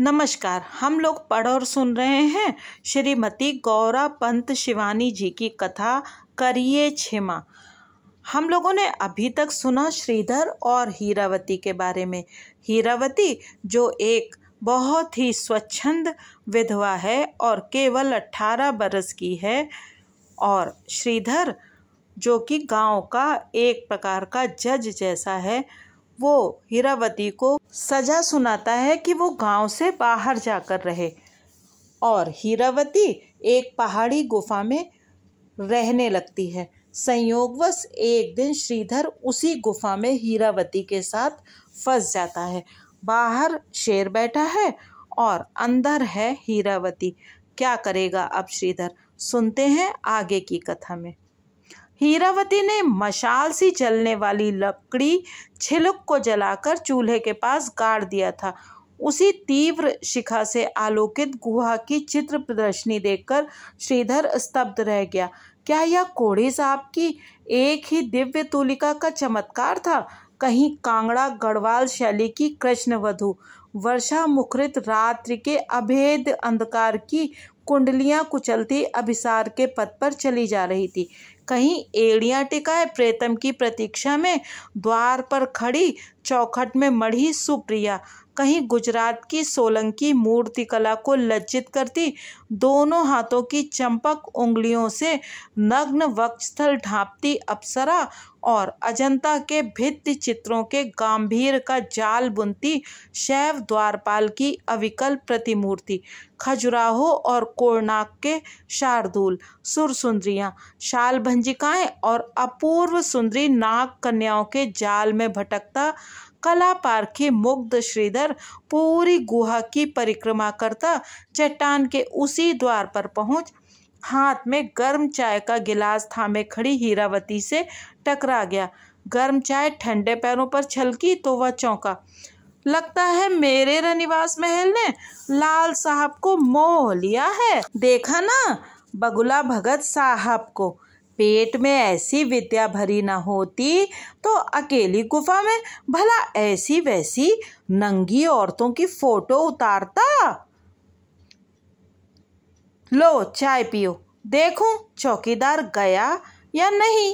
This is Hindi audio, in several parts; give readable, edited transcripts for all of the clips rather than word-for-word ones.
नमस्कार। हम लोग पढ़ और सुन रहे हैं श्रीमती गौरा पंत शिवानी जी की कथा करिए क्षमा। हम लोगों ने अभी तक सुना श्रीधर और हीरावती के बारे में। हीरावती जो एक बहुत ही स्वच्छंद विधवा है और केवल 18 बरस की है, और श्रीधर जो कि गांव का एक प्रकार का जज जैसा है, वो हीरावती को सजा सुनाता है कि वो गांव से बाहर जाकर रहे। और हीरावती एक पहाड़ी गुफा में रहने लगती है। संयोगवश एक दिन श्रीधर उसी गुफा में हीरावती के साथ फंस जाता है। बाहर शेर बैठा है और अंदर है हीरावती। क्या करेगा अब श्रीधर, सुनते हैं आगे की कथा में। हीरावती ने मशाल सी जलने वाली लकड़ी छिलक को जलाकर चूल्हे के पास गाड़ दिया था। उसी तीव्र शिखा से आलोकित गुहा की चित्र प्रदर्शनी देखकर श्रीधर स्तब्ध रह गया। क्या यह कोढ़ी साहब की एक ही दिव्य तुलिका का चमत्कार था? कहीं कांगड़ा गढ़वाल शैली की कृष्ण वधू वर्षा मुखरित रात्रि के अभेद अंधकार की कुंडलियां कुचलती अभिसार के पथ पर चली जा रही थी। कहीं एड़ियां टिकाए प्रेतम की प्रतीक्षा में द्वार पर खड़ी चौखट में मढ़ी सुप्रिया, कहीं गुजरात की सोलंकी मूर्तिकला को लज्जित करती दोनों हाथों की चंपक उंगलियों से नग्न वक्षस्थल ढांपती अप्सरा, और अजंता के भित्ति चित्रों के गंभीर का जाल बुनती शैव द्वारपाल की अविकल प्रतिमूर्ति, खजुराहो और कोणार्क के शार्दूल सुरसुंदरियां, शाल भंजिकाएं और अपूर्व सुंदरी नाग कन्याओं के जाल में भटकता कला पारखी मुग्ध श्रीधर पूरी गुहा की परिक्रमा करता चट्टान के उसी द्वार पर पहुंच हाथ में गर्म चाय का गिलास थामे खड़ी हीरावती से टकरा गया। गर्म चाय ठंडे पैरों पर छलकी तो वह चौंका। लगता है मेरे रनिवास महल ने लाल साहब को मोह लिया है। देखा ना बगुला भगत साहब को, पेट में ऐसी विद्या भरी न होती तो अकेली गुफा में भला ऐसी वैसी नंगी औरतों की फोटो उतारता। लो चाय पियो, देखूं चौकीदार गया या नहीं।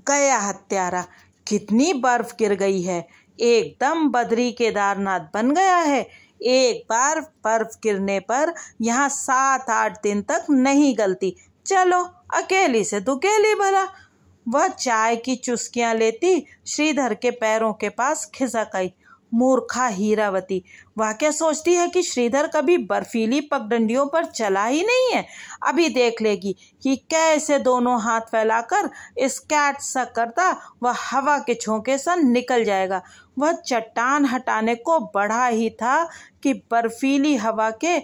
गया हत्यारा, कितनी बर्फ गिर गई है, एकदम बद्री केदारनाथ बन गया है। एक बार बर्फ गिरने पर यहाँ 7-8 दिन तक नहीं गलती। चलो अकेली से दुकेली भला। वह चाय की चुस्कियां लेती श्रीधर के पैरों के पास खिसक आई। मूर्खा हीरावती, वह क्या सोचती है कि श्रीधर कभी बर्फीली पगडंडियों पर चला ही नहीं है। अभी देख लेगी कि कैसे दोनों हाथ फैलाकर स्कैट सा करता वह हवा के झोंके से निकल जाएगा। वह चट्टान हटाने को बढ़ा ही था कि बर्फीली हवा के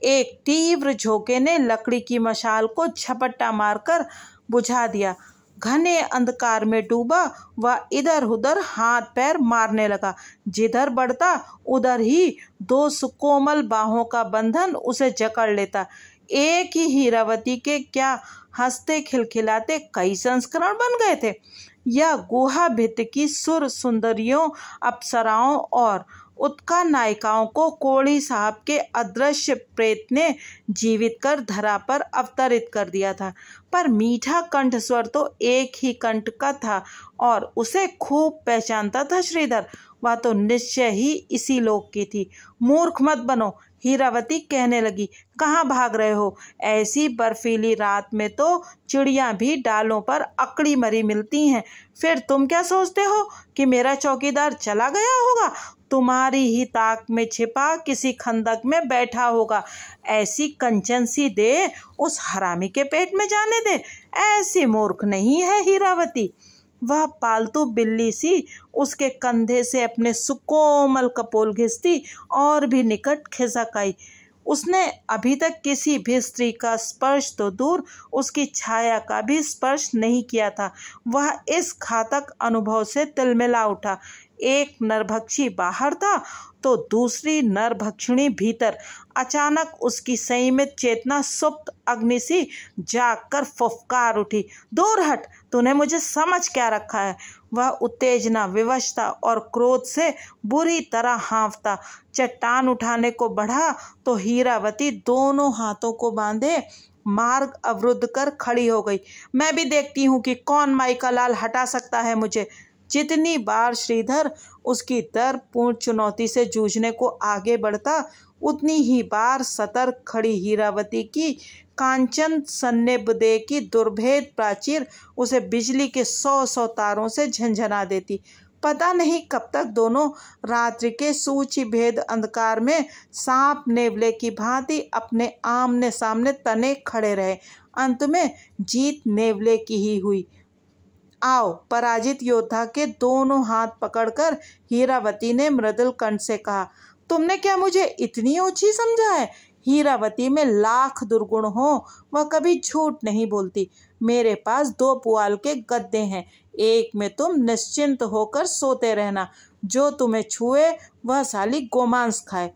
एक तीव्र झोंके ने लकड़ी की मशाल को झपट्टा मारकर बुझा दिया। घने अंधकार में डूबा वह इधर उधर हाथ पैर मारने लगा। जिधर बढ़ता उधर ही 2 सुकोमल बाहों का बंधन उसे जकड़ लेता। एक ही हीरावती के क्या हंसते खिलखिलाते कई संस्करण बन गए थे। यह गुहा भित्ति की सुर सुंदरियों, अप्सराओं और उत्का नायिकाओं को कोढ़ी साहब के अदृश्य प्रेत ने जीवित कर धरा पर अवतरित कर दिया था। पर मीठा कंठ स्वर तो एक ही कंठ का था और उसे खूब पहचानता था श्रीधर। वह तो निश्चय ही इसी लोक की थी। मूर्ख मत बनो, हीरावती कहने लगी। कहाँ भाग रहे हो? ऐसी बर्फीली रात में तो चिड़ियां भी डालों पर अकड़ी मरी मिलती हैं। फिर तुम क्या सोचते हो कि मेरा चौकीदार चला गया होगा? तुम्हारी ही ताक में छिपा किसी खंदक में बैठा होगा। ऐसी कंचन सी दे उस हरामी के पेट में जाने दे। ऐसी मूर्ख नहीं है हीरावती। वह पालतू बिल्ली सी उसके कंधे से अपने सुकोमल कपोल घिसती और भी निकट खिसक आई। उसने अभी तक किसी भी स्त्री का स्पर्श तो दूर उसकी छाया का भी स्पर्श नहीं किया था। वह इस घातक अनुभव से तिलमिला उठा। एक नरभक्षी बाहर था तो दूसरी नरभक्षिणी भीतर। अचानक उसकी संयमित चेतना सुप्त अग्नि सी जागकर फुफकार उठी, दूर हट, तूने मुझे समझ क्या रखा है। वह उत्तेजना, विवशता और क्रोध से बुरी तरह हाँफता चट्टान उठाने को बढ़ा तो हीरावती दोनों हाथों को बांधे मार्ग अवरुद्ध कर खड़ी हो गई। मैं भी देखती हूँ कि कौन माई का लाल हटा सकता है मुझे। जितनी बार श्रीधर उसकी दर्पपूर्ण चुनौती से जूझने को आगे बढ़ता, उतनी ही बार सतर्क खड़ी हीरावती की कांचन सन्निबदे की दुर्भेद प्राचीर उसे बिजली के 100 तारों से झंझना देती। पता नहीं कब तक दोनों रात्रि के सूची भेद अंधकार में सांप नेवले की भांति अपने आमने सामने तने खड़े रहे। अंत में जीत नेवले की ही हुई। आओ, पराजित योद्धा के दोनों हाथ पकड़कर हीरावती ने मृदुल कंठ से कहा, तुमने क्या मुझे इतनी ऊंची समझा है? हीरावती में लाख दुर्गुण हो, वह कभी झूठ नहीं बोलती। मेरे पास 2 पुआल के गद्दे हैं, एक में तुम निश्चिंत होकर सोते रहना, जो तुम्हें छुए वह साली गोमांस खाए।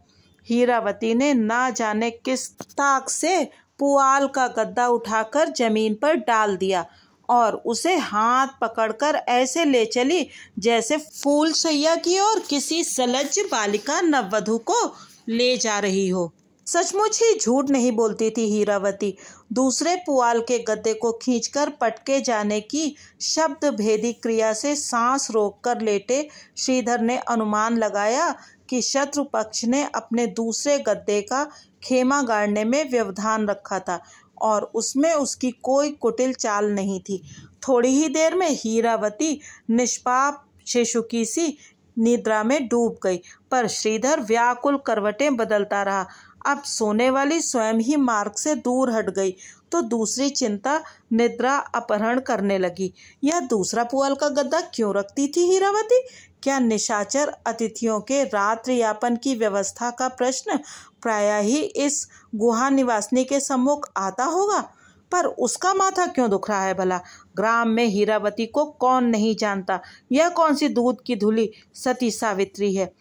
हीरावती ने ना जाने किस ताक से पुआल का गद्दा उठाकर जमीन पर डाल दिया और उसे हाथ पकड़कर ऐसे ले चली जैसे फूल सैया की ओर किसी सलज्ज बालिका नववधू को ले जा रही हो। सचमुच ही झूठ नहीं बोलती थी हीरावती। दूसरे पुआल के गद्दे को खींचकर पटके जाने की शब्द भेदी क्रिया से सांस रोककर लेटे श्रीधर ने अनुमान लगाया कि शत्रु पक्ष ने अपने दूसरे गद्दे का खेमा गाड़ने में व्यवधान रखा था और उसमें उसकी कोई कुटिल चाल नहीं थी। थोड़ी ही देर में हीरावती निष्पाप शिशु की सी निद्रा में डूब गई, पर श्रीधर व्याकुल करवटें बदलता रहा। अब सोने वाली स्वयं ही मार्ग से दूर हट गई तो दूसरी चिंता निद्रा अपहरण करने लगी। यह दूसरा पुआल का गद्दा क्यों रखती थी हीरावती? क्या निशाचर अतिथियों के रात्रि यापन की व्यवस्था का प्रश्न प्रायः ही इस गुहा निवासिनी के सम्मुख आता होगा? पर उसका माथा क्यों दुख रहा है भला? ग्राम में हीरावती को कौन नहीं जानता? यह कौन सी दूध की धुली सती सावित्री है?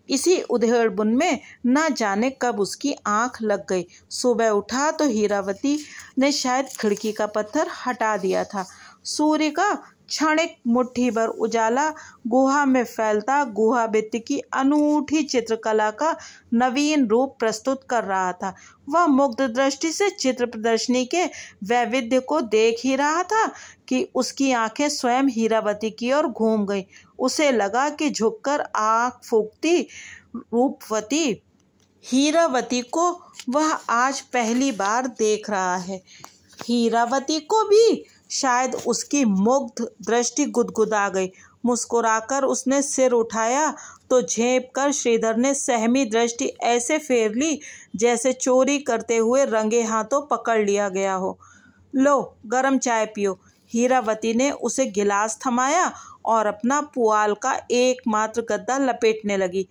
इसी उधेड़बुन में न जाने कब उसकी आंख लग गई। सुबह उठा तो हीरावती ने शायद खिड़की का पत्थर हटा दिया था। सूर्य का क्षणिक मुट्ठी भर उजाला गुहा में फैलता गुहा भित्ति की अनूठी चित्रकला का नवीन रूप प्रस्तुत कर रहा था। वह मुग्ध दृष्टि से चित्र प्रदर्शनी के वैविध्य को देख ही रहा था कि उसकी आंखें स्वयं हीरावती की ओर घूम गईं। उसे लगा कि झुककर आंख फूंकती रूपवती हीरावती को वह आज पहली बार देख रहा है। हीरावती को भी शायद उसकी मुग्ध दृष्टि गुदगुदा गई। मुस्कुराकर उसने सिर उठाया तो झेप कर श्रीधर ने सहमी दृष्टि ऐसे फेर ली जैसे चोरी करते हुए रंगे हाथों पकड़ लिया गया हो। लो, गरम चाय पियो। हीरावती ने उसे गिलास थमाया और अपना पुआल का एकमात्र गद्दा लपेटने लगी।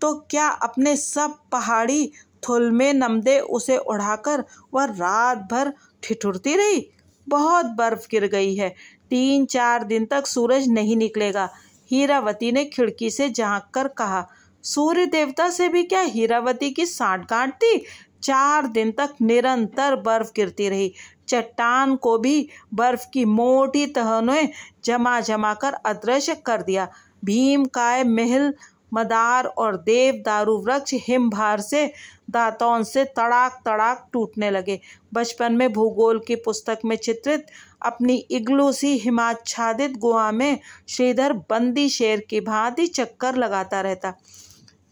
तो क्या अपने सब पहाड़ी थुलमे नमदे उसे उड़ाकर वह रात भर ठिठुरती रही? बहुत बर्फ गिर गई है, 3-4 दिन तक सूरज नहीं निकलेगा। हीरावती ने खिड़की से झांक कर कहा। सूर्य देवता से भी क्या हीरावती की सांठगांठ थी? 4 दिन तक निरंतर बर्फ गिरती रही। चट्टान को भी बर्फ की मोटी तहों ने जमा जमा कर अदृश्य कर दिया। भीमकाय, महल, मदार और देवदारू वृक्ष हिमभार से दांतों से तड़ाक तड़ाक टूटने लगे। बचपन में भूगोल की पुस्तक में चित्रित अपनी इग्लू सी हिमाच्छादित गुहा में श्रीधर बंदी शेर की भांति चक्कर लगाता रहता।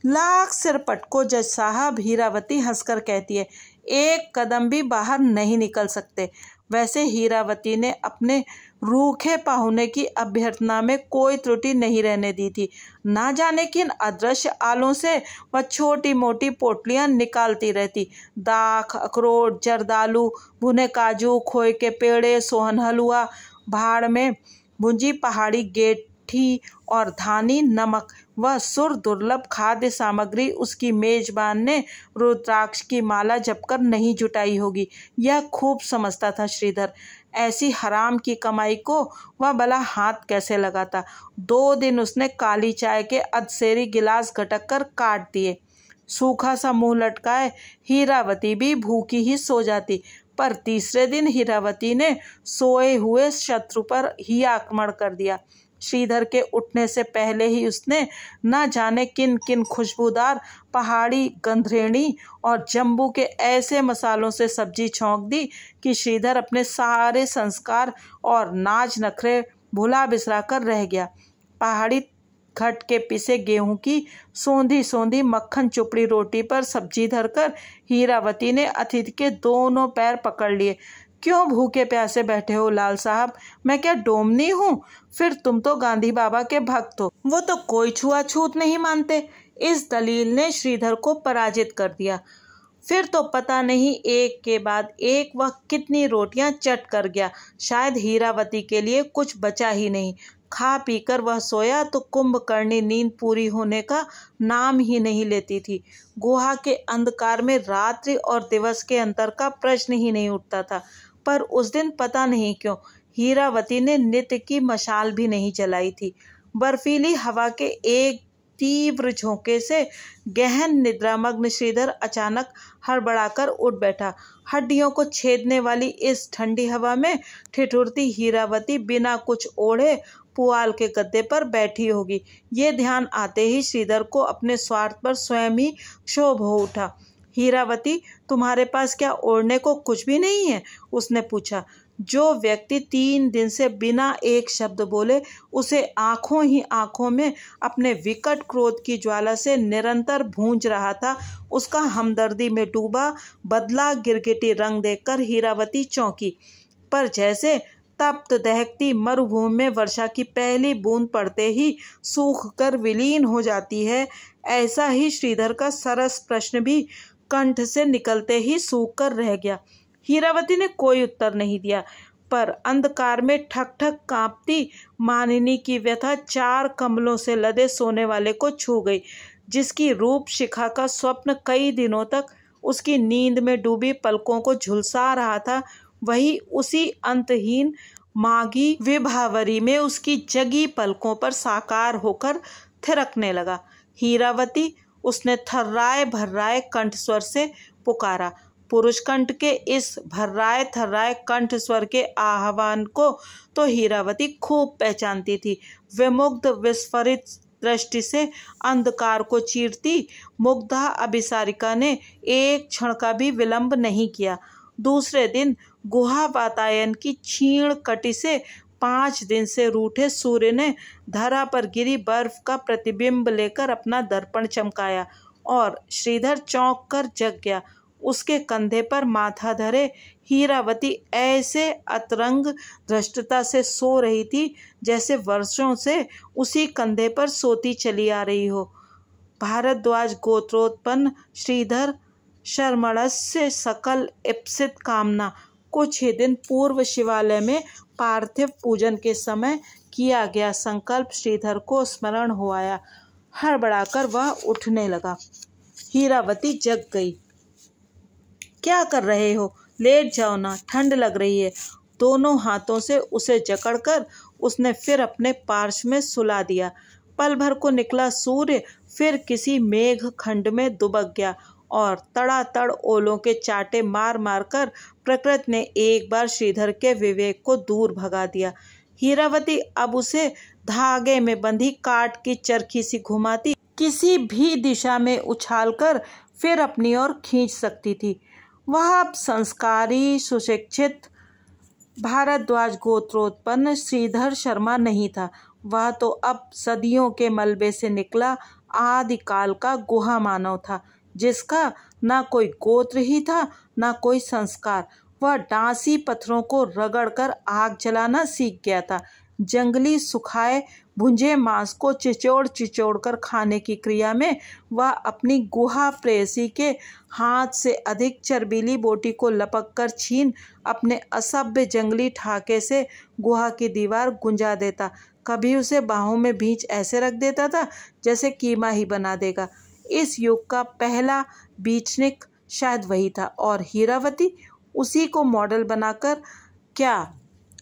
लाख सिर पटको जज साहब, हीरावती हंसकर कहती है, एक कदम भी बाहर नहीं निकल सकते। वैसे हीरावती ने अपने रूखे पाहुने की अभ्यर्थना में कोई त्रुटि नहीं रहने दी थी। ना जाने किन अदृश्य आलों से वह छोटी मोटी पोटलियां निकालती रहती। दाख, अखरोट, जर्दालू, भुने काजू, खोए के पेड़े, सोहन हलवा, भाड़ में भुंजी पहाड़ी गेठी और धानी नमक वह सुर दुर्लभ खाद्य सामग्री उसकी मेजबान ने रुद्राक्ष की माला जपकर नहीं जुटाई होगी, यह खूब समझता था श्रीधर। ऐसी हराम की कमाई को वह भला हाथ कैसे लगाता। 2 दिन उसने काली चाय के अधसेरी गिलास घटक कर काट दिए। सूखा सा मुंह लटकाए हीरावती भी भूखी ही सो जाती। पर तीसरे दिन हीरावती ने सोए हुए शत्रु पर ही आक्रमण कर दिया। श्रीधर के उठने से पहले ही उसने न जाने किन किन खुशबूदार पहाड़ी गंधरेणी और जम्बू के ऐसे मसालों से सब्जी छौंक दी कि श्रीधर अपने सारे संस्कार और नाज नखरे भुला बिसरा कर रह गया। पहाड़ी खट के पिसे गेहूं की सोंधी सोंधी मक्खन चुपड़ी रोटी पर सब्जी धरकर हीरावती ने अतिथि के दोनों पैर पकड़ लिए। क्यों भूखे प्यासे बैठे हो लाल साहब, मैं क्या डोमनी हूँ? फिर तुम तो गांधी बाबा के भक्त हो, वो तो कोई छुआछूत नहीं मानते। इस दलील ने श्रीधर को पराजित कर दिया। फिर तो पता नहीं एक के बाद एक वह कितनी रोटियां चट कर गया। शायद हीरावती के लिए कुछ बचा ही नहीं। खा पीकर वह सोया तो कुंभकर्णी नींद पूरी होने का नाम ही नहीं लेती थी। गुहा के अंधकार में रात्रि और दिवस के अंतर का प्रश्न ही नहीं उठता था। पर उस दिन पता नहीं क्यों हीरावती ने नित्य की मशाल भी नहीं जलाई थी। बर्फीली हवा के एक तीव्र झोंके से गहन निद्रामग्न श्रीधर अचानक हड़बड़ाकर उठ बैठा। हड्डियों को छेदने वाली इस ठंडी हवा में ठिठुरती हीरावती बिना कुछ ओढ़े पुआल के गद्दे पर बैठी होगी। ये ध्यान आते ही श्रीधर को अपने स्वार्थ पर स्वयं ही क्षोभ हो उठा। हीरावती, तुम्हारे पास क्या ओढ़ने को कुछ भी नहीं है? उसने पूछा। जो व्यक्ति 3 दिन से बिना एक शब्द बोले उसे आंखों ही आंखों में अपने विकट क्रोध की ज्वाला से निरंतर भूंज रहा था, उसका हमदर्दी में डूबा बदला गिरगिटी रंग देखकर हीरावती चौंकी। पर जैसे तप्त दहकती मरुभूमि में वर्षा की पहली बूंद पड़ते ही सूख कर विलीन हो जाती है, ऐसा ही श्रीधर का सरस प्रश्न भी कंठ से निकलते ही सूख कर रह गया। हीरावती ने कोई उत्तर नहीं दिया, पर अंधकार में ठक ठक कांपती मानिनी की व्यथा 4 कमलों से लदे सोने वाले को छू गई। जिसकी रूप शिखा का स्वप्न कई दिनों तक उसकी नींद में डूबी पलकों को झुलसा रहा था, वही उसी अंतहीन मागी विभावरी में उसकी जगी पलकों पर साकार होकर थिरकने लगा। हीरावती, उसने थर्राए भर्राए कंठ स्वर से पुकारा। पुरुष कंठ के इस भर्राए थर्राए कंठ स्वर के आह्वान को तो हीरावती खूब पहचानती थी। विमुग्ध विस्फारित दृष्टि से अंधकार को चीरती मुग्धा अभिसारिका ने एक क्षण का भी विलंब नहीं किया। दूसरे दिन गुहा वातायन की क्षीण कटी से 5 दिन से रूठे सूर्य ने धरा पर गिरी बर्फ का प्रतिबिंब लेकर अपना दर्पण चमकाया और श्रीधर चौंक कर जग गया। उसके कंधे पर माथा धरे हीरावती ऐसे अतरंग धृष्टता से सो रही थी जैसे वर्षों से उसी कंधे पर सोती चली आ रही हो। भारद्वाज गोत्रोत्पन्न श्रीधर शर्मणस्य सकल इप्सित कामना। कुछ ही दिन पूर्व शिवालय में पार्थिव पूजन के समय किया गया संकल्प श्रीधर को स्मरण हो आया। हड़बड़ाकर वह उठने लगा। हीरावती जग गई। क्या कर रहे हो? लेट जाओ ना, ठंड लग रही है। दोनों हाथों से उसे जकड़कर उसने फिर अपने पार्श्व में सुला दिया। पल भर को निकला सूर्य फिर किसी मेघ खंड में दुबक गया और तड़ातड़ ओलों के चाटे मार मार कर प्रकृति ने एक बार श्रीधर के विवेक को दूर भगा दिया। हीरावती अब उसे धागे में बंधी काट की चरखी सी घुमाती किसी भी दिशा में उछालकर फिर अपनी ओर खींच सकती थी। वह अब संस्कारी सुशिक्षित भारद्वाज गोत्रोत्पन्न श्रीधर शर्मा नहीं था। वह तो अब सदियों के मलबे से निकला आदिकाल का गुहा मानव था, जिसका ना कोई गोत्र ही था ना कोई संस्कार। वह डांसी पत्थरों को रगड़कर आग जलाना सीख गया था। जंगली सुखाए भुंजे मांस को चिचोड़ चिचोड़ कर खाने की क्रिया में वह अपनी गुहा प्रेयसी के हाथ से अधिक चर्बीली बोटी को लपक कर छीन अपने असभ्य जंगली ठाके से गुहा की दीवार गुंजा देता। कभी उसे बाहों में भींच ऐसे रख देता था जैसे कीमा ही बना देगा। इस युग का पहला बीचनिक शायद वही था और हीरावती उसी को मॉडल बनाकर क्या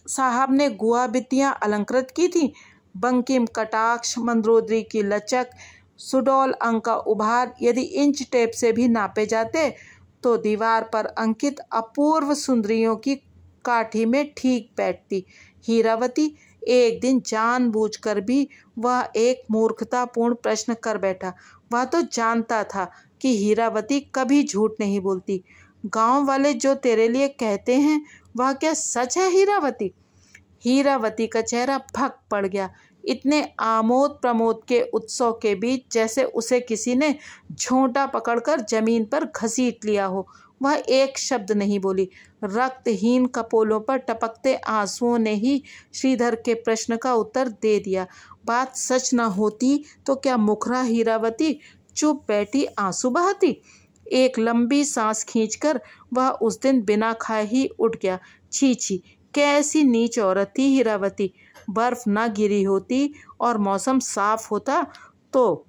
साहब ने गुआ बित्तियां अलंकृत की थी। बंकिम कटाक्ष, मंदोदरी की लचक, सुडौल अंक का उभार यदि इंच टेप से भी नापे जाते तो दीवार पर अंकित अपूर्व सुंदरियों की काठी में ठीक बैठती। हीरावती एक दिन जानबूझकर भी वह एक मूर्खतापूर्ण प्रश्न कर बैठा। वह तो जानता था कि हीरावती कभी झूठ नहीं बोलती। गांव वाले जो तेरे लिए कहते हैं वह क्या सच है हीरावती? हीरावती का चेहरा भक पड़ गया। इतने आमोद प्रमोद के उत्सव के बीच जैसे उसे किसी ने झोंटा पकड़कर जमीन पर घसीट लिया हो। वह एक शब्द नहीं बोली। रक्तहीन कपोलों पर टपकते आंसुओं ने ही श्रीधर के प्रश्न का उत्तर दे दिया। बात सच न होती तो क्या मुखरा हीरावती चुप बैठी आंसू बहाती? एक लंबी सांस खींचकर वह उस दिन बिना खाए ही उठ गया। छी छी, कैसी नीच औरत थी हीरावती। बर्फ न गिरी होती और मौसम साफ होता तो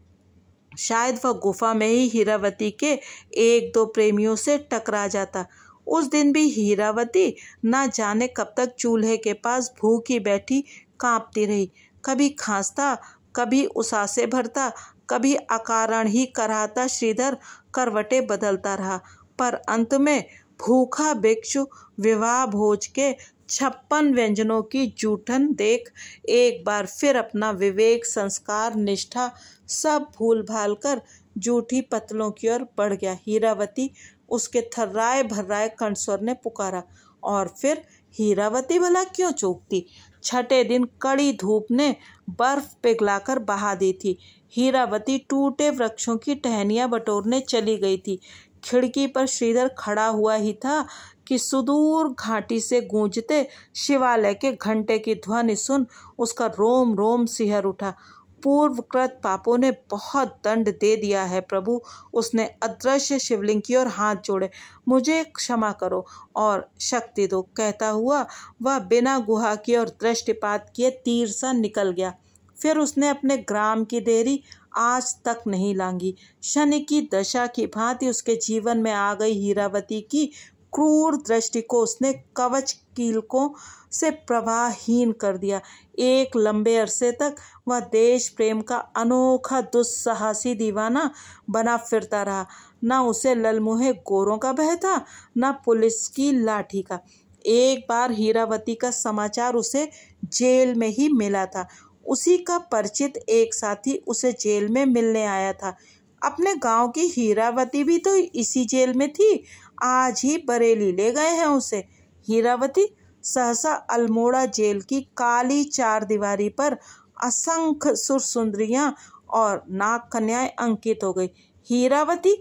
शायद वह गुफा में ही हीरावती के एक दो प्रेमियों से टकरा जाता। उस दिन भी हीरावती न जाने कब तक चूल्हे के पास भूखी बैठी कांपती रही। कभी खांसता, कभी उसासे भरता, कभी अकारण ही कराहता श्रीधर करवटें बदलता रहा। पर अंत में भूखा भिक्षु विवाह भोज के 56 व्यंजनों की जूठन देख एक बार फिर अपना विवेक, संस्कार, निष्ठा सब भूल भाल कर जूठी पतलों की ओर बढ़ गया। हीरावती, उसके थर्राए भर्राए कंठस्वर ने पुकारा। और फिर हीरावती भला क्यों चूकती? छठे दिन कड़ी धूप ने बर्फ पिघलाकर बहा दी थी। हीरावती टूटे वृक्षों की टहनियां बटोरने चली गई थी। खिड़की पर श्रीधर खड़ा हुआ ही था कि सुदूर घाटी से गूंजते शिवालय के घंटे की ध्वनि सुन उसका रोम रोम सिहर उठा। पूर्वकृत पापों ने बहुत दंड दे दिया है प्रभु। उसने अदृश्य शिवलिंग की ओर हाथ जोड़े। मुझे क्षमा करो और शक्ति दो, कहता हुआ वह बिना गुहा की ओर दृष्टिपात किए तीर सा निकल गया। फिर उसने अपने ग्राम की देरी आज तक नहीं लांघी। शनि की दशा की भांति उसके जीवन में आ गई हीरावती की क्रूर दृष्टि को उसने कवच कीलकों से प्रवाहहीन कर दिया। एक लंबे अरसे तक वह देश प्रेम का अनोखा दुस्साहसी दीवाना बना फिरता रहा। न उसे ललमुहे गोरों का भय था, न पुलिस की लाठी का। एक बार हीरावती का समाचार उसे जेल में ही मिला था। उसी का परिचित एक साथी उसे जेल में मिलने आया था। अपने गांव की हीरावती भी तो इसी जेल में थी। आज ही बरेली ले गए हैं उसे। हीरावती सहसा अल्मोड़ा जेल की काली चार दीवारी पर असंख्य सुरसुंदरियां और नाग कन्याएं अंकित हो गई। हीरावती,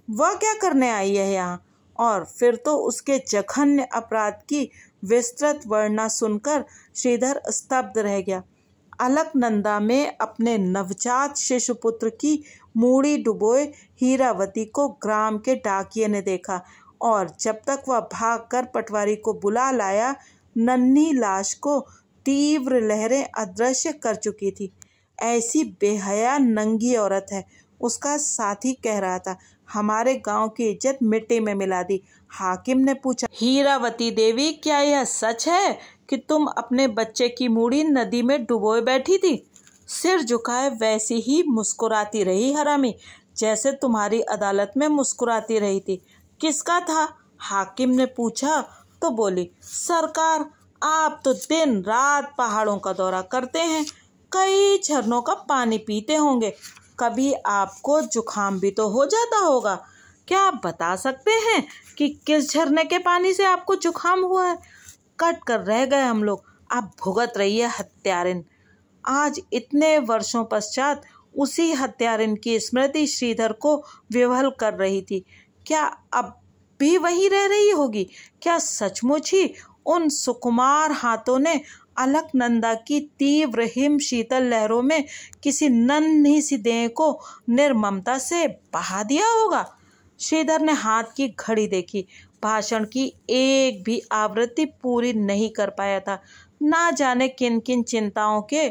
वह क्या करने आई है यहाँ? और फिर तो उसके जघन्य अपराध की विस्तृत वर्णना सुनकर श्रीधर स्तब्ध रह गया। अलकनंदा में अपने नवजात शिशुपुत्र की मूड़ी डुबोए हीरावती को ग्राम के डाकिये ने देखा और जब तक वह भागकर पटवारी को बुला लाया, नन्ही लाश को तीव्र लहरें अदृश्य कर चुकी थी। ऐसी बेहया नंगी औरत है, उसका साथी कह रहा था। हमारे गांव की इज्जत मिट्टी में मिला दी। हाकिम ने पूछा, हीरावती देवी, क्या यह सच है कि तुम अपने बच्चे की मूड़ी नदी में डुबोए बैठी थी? सिर झुकाए वैसी ही मुस्कुराती रही हरामी, जैसे तुम्हारी अदालत में मुस्कुराती रही थी। किसका था? हाकिम ने पूछा तो बोली, सरकार, आप तो दिन रात पहाड़ों का दौरा करते हैं, कई झरनों का पानी पीते होंगे, कभी आपको जुखाम भी तो हो जाता होगा। क्या आप बता सकते हैं कि किस झरने के पानी से आपको जुखाम हुआ है? कट कर रह गए हम लोग। आप भुगत रही है हत्यारिन। आज इतने वर्षों पश्चात उसी हत्यारिन की स्मृति श्रीधर को विह्वल कर रही थी। क्या अब भी वहीं रह रही होगी? क्या सचमुच ही उन सुकुमार हाथों ने अलकनंदा की तीव्र हिम शीतल लहरों में किसी नन्ही सी देह को निर्ममता से बहा दिया होगा? श्रीधर ने हाथ की घड़ी देखी। भाषण की एक भी आवृत्ति पूरी नहीं कर पाया था। ना जाने किन किन चिंताओं के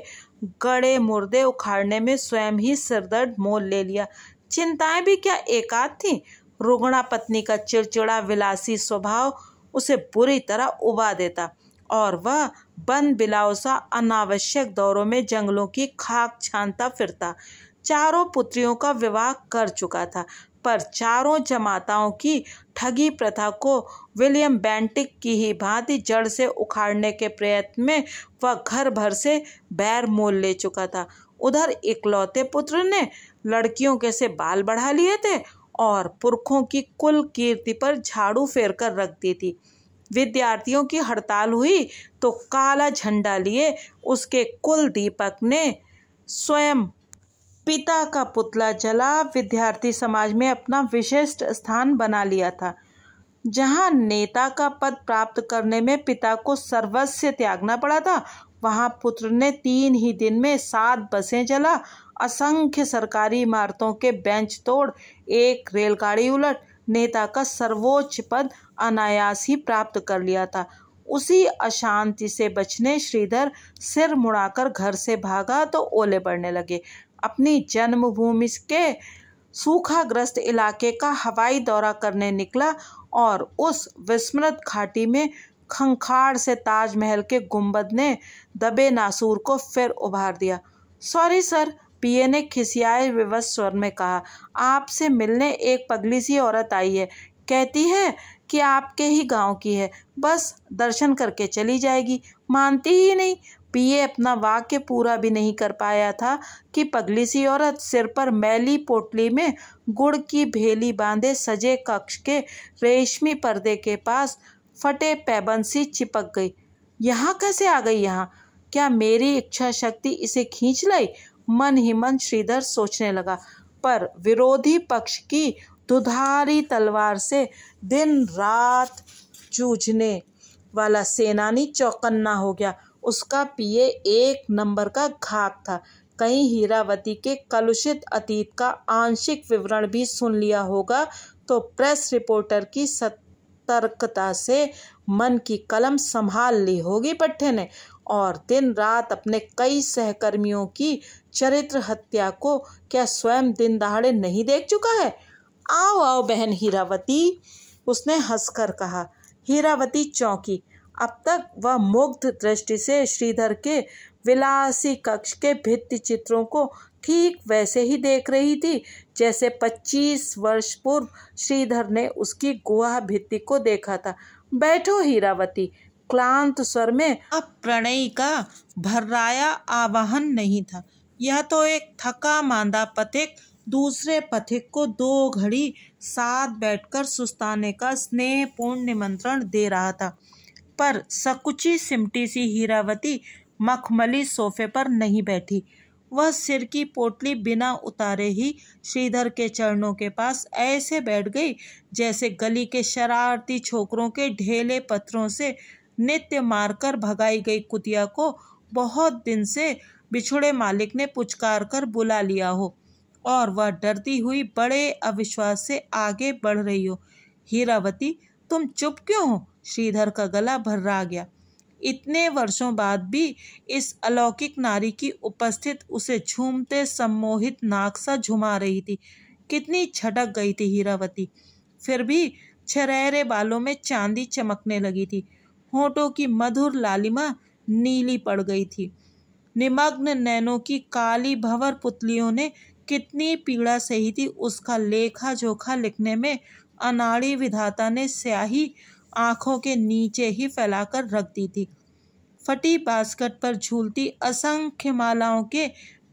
गड़े मुर्दे उखाड़ने में स्वयं ही सिरदर्द मोल ले लिया। चिंताएं भी क्या एकाध थीं। रुग्णा पत्नी का चिड़चिड़ा विलासी स्वभाव उसे बुरी तरह उबा देता। और वह बन बिलाव सा अनावश्यक दौरों में जंगलों की खाक छानता फिरता। चारों पुत्रियों का विवाह कर चुका था, पर चारों जमाताओं की ठगी प्रथा को विलियम बेंटिक की ही भांति जड़ से उखाड़ने के प्रयत्न में वह घर भर से बैर मोल ले चुका था। उधर इकलौते पुत्र ने लड़कियों के से बाल बढ़ा लिए थे और पुरखों की कुल कीर्ति पर झाड़ू फेर कर रख दी थी। विद्यार्थियों की हड़ताल हुई तो काला झंडा लिए उसके कुल दीपक ने स्वयं पिता का पुतला जला विद्यार्थी समाज में अपना विशिष्ट स्थान बना लिया था। जहां नेता का पद प्राप्त करने में पिता को सर्वस्व त्यागना पड़ा था, वहां पुत्र ने 3 ही दिन में 7 बसें जला, असंख्य सरकारी इमारतों के बेंच तोड़, एक रेलगाड़ी उलट नेता का सर्वोच्च पद अनायास ही प्राप्त कर लिया था। उसी अशांति से बचने श्रीधर सिर मुड़ाकर घर से भागा तो ओले पड़ने लगे। अपनी जन्मभूमि के सूखाग्रस्त इलाके का हवाई दौरा करने निकला और उस विस्मृत घाटी में खंखाड़ से ताजमहल के गुंबद ने दबे नासूर को फिर उभार दिया। सॉरी सर, पीए ने खिसियाए विवश स्वर में कहा। आपसे मिलने एक पगली सी औरत आई है, कहती है कि आपके ही गांव की है, बस दर्शन करके चली जाएगी। मानती ही नहीं। पीए अपना वाक्य पूरा भी नहीं कर पाया था कि पगली सी औरत सिर पर मैली पोटली में गुड़ की भेली बांधे सजे कक्ष के रेशमी पर्दे के पास फटे पैबंद सी चिपक गई। यहाँ कैसे आ गई? यहाँ क्या मेरी इच्छा शक्ति इसे खींच लाई? मन ही मन श्रीधर सोचने लगा, पर विरोधी पक्ष की दुधारी तलवार से दिन रात जूझने वाला सेनानी चौकन्ना हो गया। उसका पीए एक नंबर का घाक था। कहीं हीरावती के कलुषित अतीत का आंशिक विवरण भी सुन लिया होगा तो प्रेस रिपोर्टर की सतर्कता से मन की कलम संभाल ली होगी पट्टे ने, और दिन रात अपने कई सहकर्मियों की चरित्र हत्या को क्या स्वयं दिन दहाड़े नहीं देख चुका है? आओ आओ बहन हीरावती, उसने हंसकर कहा। हीरावती चौंकी। अब तक वह मुग्ध दृष्टि से श्रीधर के विलासी कक्ष के भित्ति चित्रों को ठीक वैसे ही देख रही थी जैसे 25 वर्ष पूर्व श्रीधर ने उसकी गुहा भित्ति को देखा था। बैठो हीरावती, क्लांत स्वर में अब प्रणयी का भर्राया आवाहन नहीं था। यह तो एक थका मांदा पथिक दूसरे पथिक को 2 घड़ी साथ बैठकर सुस्ताने का स्नेहपूर्ण निमंत्रण दे रहा था। पर सकुची सिमटी सी हीरावती मखमली सोफे पर नहीं बैठी। वह सिर की पोटली बिना उतारे ही श्रीधर के चरणों के पास ऐसे बैठ गई जैसे गली के शरारती छोकरों के ढेले पत्थरों से नित्य मारकर भगाई गई कुतिया को बहुत दिन से बिछुड़े मालिक ने पुचकार कर बुला लिया हो और वह डरती हुई बड़े अविश्वास से आगे बढ़ रही हो। हीरावती, तुम चुप क्यों हो? श्रीधर का गला भर्रा गया। इतने वर्षों बाद भी इस अलौकिक नारी की उपस्थित उसे झूमते सम्मोहित नाक सा झुमा रही थी। कितनी छटक गई थी हीरावती। फिर भी छरेरे बालों में चांदी चमकने लगी थी। होठों की मधुर लालिमा नीली पड़ गई थी। निमग्न नैनों की काली भंवर पुतलियों ने कितनी पीड़ा सही थी। उसका लेखा जोखा लिखने में अनाड़ी विधाता ने स्याही आंखों के नीचे ही फैलाकर रख दी थी। फटी बास्केट पर झूलती असंख्य मालाओं के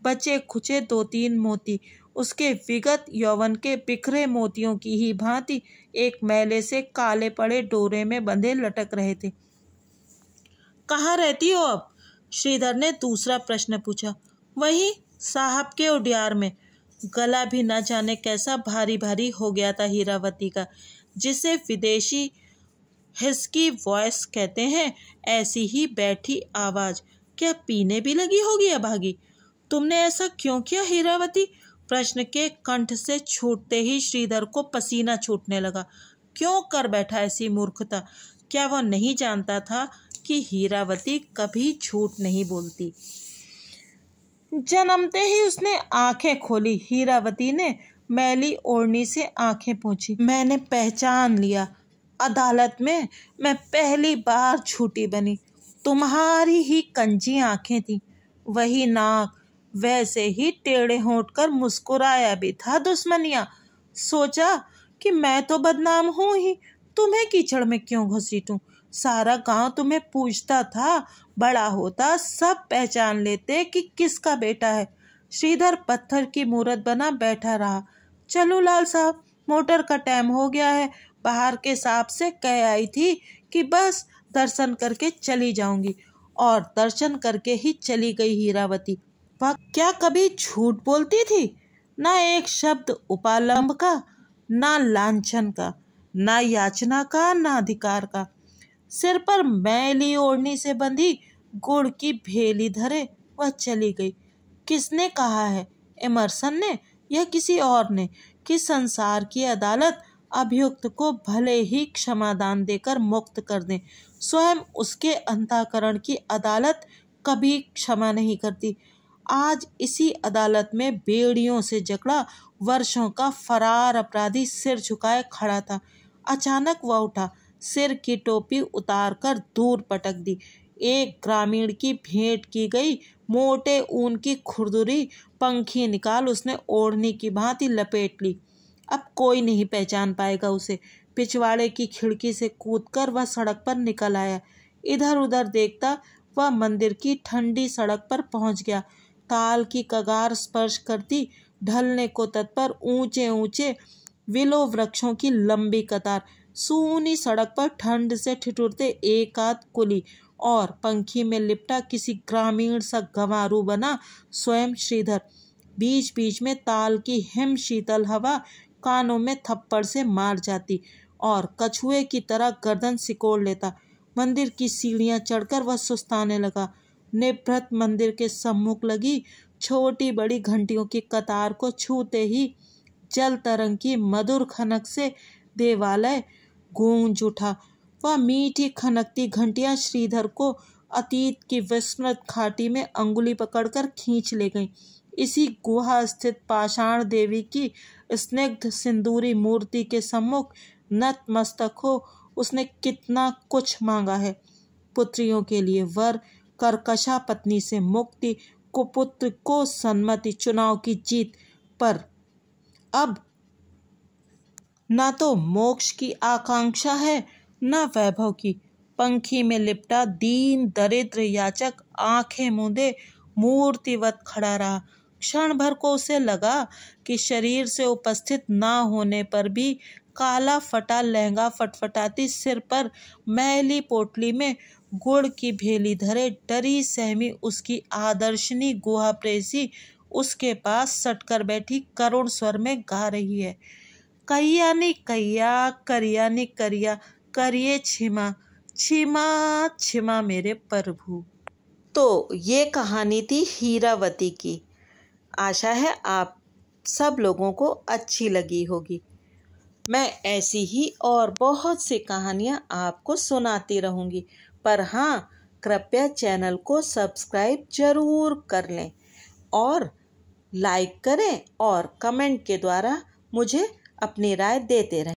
बचे खुचे 2-3 मोती उसके विगत यौवन के बिखरे मोतियों की ही भांति एक मैले से काले पड़े डोरे में बंधे लटक रहे थे। कहाँ रहती हो अब? श्रीधर ने दूसरा प्रश्न पूछा। वही साहब के उडियार में। गला भी न जाने कैसा भारी भारी हो गया था हीरावती का। जिसे विदेशी हिस्की वॉइस कहते हैं, ऐसी ही बैठी आवाज। क्या पीने भी लगी होगी अभागी? तुमने ऐसा क्यों किया हीरावती? प्रश्न के कंठ से छूटते ही श्रीधर को पसीना छूटने लगा। क्यों कर बैठा ऐसी मूर्खता? क्या वह नहीं जानता था कि हीरावती कभी झूठ नहीं बोलती? जन्मते ही उसने आंखें खोली। हीरावती ने मैली ओढ़नी से आंखें पोंछी। मैंने पहचान लिया। अदालत में मैं पहली बार झूठी बनी। तुम्हारी ही कंजी आंखें थी, वही नाक, वैसे ही टेढ़े होंठ कर मुस्कुराया भी था दुश्मनिया। सोचा कि मैं तो बदनाम हूं ही, तुम्हें कीचड़ में क्यों घसीटूं। सारा गांव तुम्हें पूछता था, बड़ा होता सब पहचान लेते कि किसका बेटा है। श्रीधर पत्थर की मूरत बना बैठा रहा। चलो लाल साहब, मोटर का टाइम हो गया है। बाहर के सांप से कह आई थी कि बस दर्शन करके चली जाऊंगी, और दर्शन करके ही चली गई हीरावती। वह क्या कभी झूठ बोलती थी? ना एक शब्द उपालंब का, ना लांछन का, ना याचना का, ना अधिकार का। सिर पर मैली ओढ़नी से बंधी गुड़ की भेली धरे वह चली गई। किसने कहा है, एमरसन ने या किसी और ने, कि संसार की अदालत अभियुक्त को भले ही क्षमादान देकर मुक्त कर दे, स्वयं उसके अंतःकरण की अदालत कभी क्षमा नहीं करती। आज इसी अदालत में बेड़ियों से जकड़ा वर्षों का फरार अपराधी सिर झुकाए खड़ा था। अचानक वह उठा, सिर की टोपी उतारकर दूर पटक दी। एक ग्रामीण की भेंट की गई मोटे ऊन की खुरदुरी पंखी निकाल उसने ओढ़नी की भांति लपेट ली। अब कोई नहीं पहचान पाएगा उसे। पिछवाड़े की खिड़की से कूदकर वह सड़क पर निकल आया। इधर उधर देखता वह मंदिर की ठंडी सड़क पर पहुंच गया। ताल की कगार स्पर्श करती ढलने को तत्पर ऊंचे ऊंचे विलो वृक्षों की लंबी कतार, सूनी सड़क पर ठंड से ठिठुरते एक आध कुली, और पंखी में लिपटा किसी ग्रामीण सा गंवारू बना स्वयं श्रीधर। बीच बीच में ताल की हिम शीतल हवा कानों में थप्पड़ से मार जाती और कछुए की तरह गर्दन सिकोड़ लेता। मंदिर की सीढ़ियां चढ़कर वह सुस्ताने लगा। निभृत मंदिर के सम्मुख लगी छोटी बड़ी घंटियों की कतार को छूते ही जल तरंग की मधुर खनक से देवालय गूंज उठा। वह मीठी खनकती घंटियां श्रीधर को अतीत की विस्मृत घाटी में अंगुली पकड़कर खींच ले गईं। इसी गुहा स्थित पाषाण देवी की स्निग्ध सिंदूरी मूर्ति के सम्मुख नतमस्तक हो उसने कितना कुछ मांगा है। पुत्रियों के लिए वर, कर्कशा पत्नी से मुक्ति, कुपुत्र को सन्मति, चुनाव की जीत, पर अब ना तो मोक्ष की आकांक्षा है न वैभव की। पंखी में लिपटा दीन दरिद्र याचक आंखें मूंदे मूर्तिवत खड़ा रहा। क्षण भर को उसे लगा कि शरीर से उपस्थित ना होने पर भी काला फटा लहंगा फटफटाती सिर पर मैली पोटली में गुड़ की भेली धरे डरी सहमी उसकी आदर्शनी गुहा प्रेसी उसके पास सटकर बैठी करुण स्वर में गा रही है, कैया नी कैया, करिया नी करिया, करिए क्षमा, क्षमा क्षमा मेरे प्रभु। तो ये कहानी थी हीरावती की। आशा है आप सब लोगों को अच्छी लगी होगी। मैं ऐसी ही और बहुत सी कहानियाँ आपको सुनाती रहूँगी, पर हाँ, कृपया चैनल को सब्सक्राइब जरूर कर लें और लाइक करें और कमेंट के द्वारा मुझे अपनी राय देते रहें।